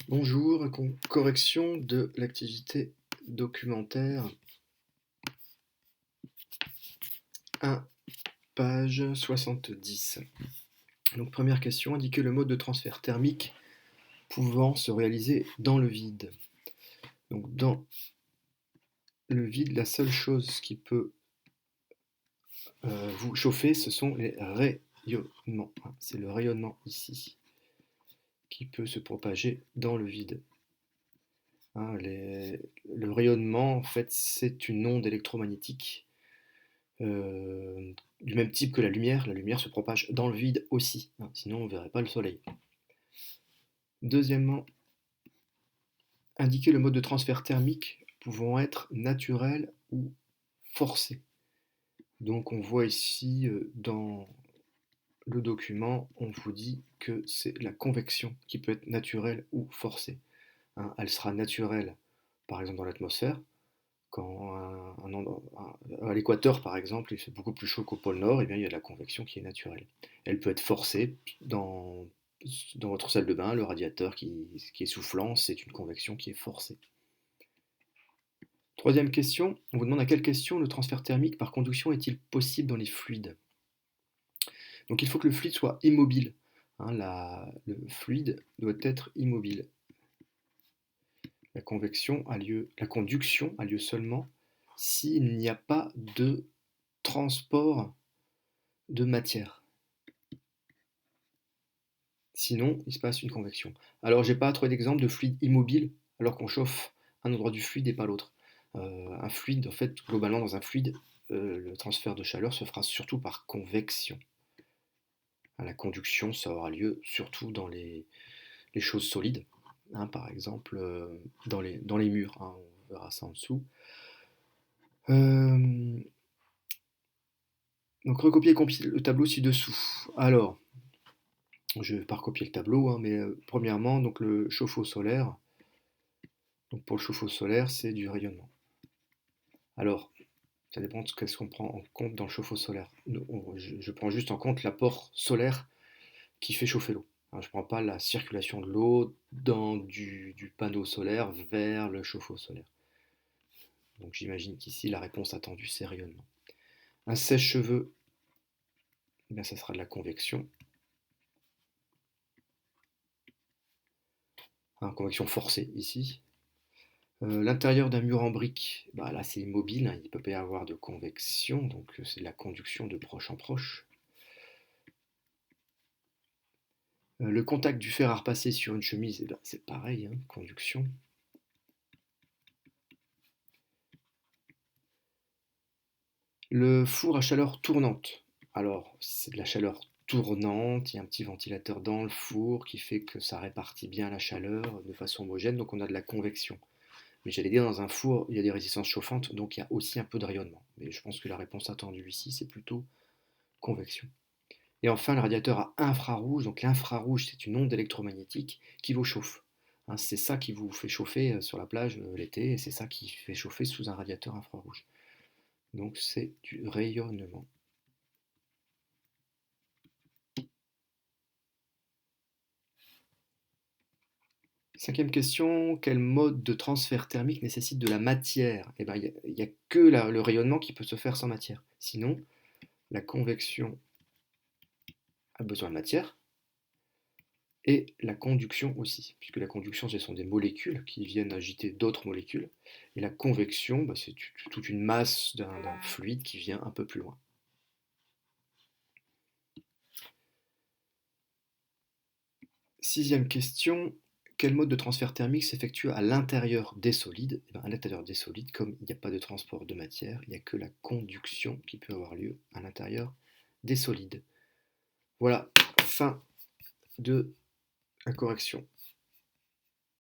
Bonjour, correction de l'activité documentaire 1, page 70. Donc première question, indiquer le mode de transfert thermique pouvant se réaliser dans le vide. Donc dans le vide, la seule chose qui peut vous chauffer, ce sont les rayonnements. C'est le rayonnement ici qui peut se propager dans le vide. Le rayonnement, en fait, c'est une onde électromagnétique du même type que la lumière. La lumière se propage dans le vide aussi, sinon on ne verrait pas le soleil. Deuxièmement, indiquer le mode de transfert thermique pouvant être naturel ou forcé. Donc on voit ici dans le document, on vous dit que c'est la convection qui peut être naturelle ou forcée. Elle sera naturelle, par exemple dans l'atmosphère, quand à l'équateur, par exemple, il fait beaucoup plus chaud qu'au pôle Nord, et bien, il y a de la convection qui est naturelle. Elle peut être forcée dans votre salle de bain, le radiateur qui est soufflant, c'est une convection qui est forcée. Troisième question, on vous demande à quelle question le transfert thermique par conduction est-il possible dans les fluides? Donc il faut que le fluide soit immobile. Le fluide doit être immobile. La conduction a lieu seulement s'il n'y a pas de transport de matière. Sinon, il se passe une convection. Alors, j'ai pas trouvé d'exemple de fluide immobile alors qu'on chauffe un endroit du fluide et pas l'autre. Un fluide, en fait, globalement, dans un fluide, le transfert de chaleur se fera surtout par convection. La conduction, ça aura lieu surtout dans les choses solides, par exemple dans les murs. On verra ça en dessous. Donc recopier le tableau ci-dessous. Alors, je ne vais pas recopier le tableau, mais premièrement, donc le chauffe-eau solaire. Donc pour le chauffe-eau solaire, c'est du rayonnement. Alors, ça dépend de ce qu'on prend en compte dans le chauffe-eau solaire. Je prends juste en compte l'apport solaire qui fait chauffer l'eau. Je ne prends pas la circulation de l'eau du panneau solaire vers le chauffe-eau solaire. Donc j'imagine qu'ici, la réponse attendue, c'est rayonnement. Un sèche-cheveux, ça sera de la convection. Convection forcée ici. L'intérieur d'un mur en brique, là c'est immobile, il ne peut pas y avoir de convection, donc c'est de la conduction de proche en proche. Le contact du fer à repasser sur une chemise, c'est pareil, conduction. Le four à chaleur tournante. Alors, si c'est de la chaleur tournante, il y a un petit ventilateur dans le four qui fait que ça répartit bien la chaleur de façon homogène, donc on a de la convection. Mais j'allais dire, dans un four, il y a des résistances chauffantes, donc il y a aussi un peu de rayonnement. Mais je pense que la réponse attendue ici, c'est plutôt convection. Et enfin, le radiateur à infrarouge. Donc l'infrarouge, c'est une onde électromagnétique qui vous chauffe. C'est ça qui vous fait chauffer sur la plage l'été, et c'est ça qui fait chauffer sous un radiateur infrarouge. Donc c'est du rayonnement. Cinquième question, quel mode de transfert thermique nécessite de la matière? Eh bien, il n'y a que le rayonnement qui peut se faire sans matière. Sinon, la convection a besoin de matière, et la conduction aussi, puisque la conduction, ce sont des molécules qui viennent agiter d'autres molécules, et la convection, c'est toute une masse d'un fluide qui vient un peu plus loin. Sixième question, quel mode de transfert thermique s'effectue à l'intérieur des solides? À l'intérieur des solides, comme il n'y a pas de transport de matière, il n'y a que la conduction qui peut avoir lieu à l'intérieur des solides. Voilà, fin de la correction.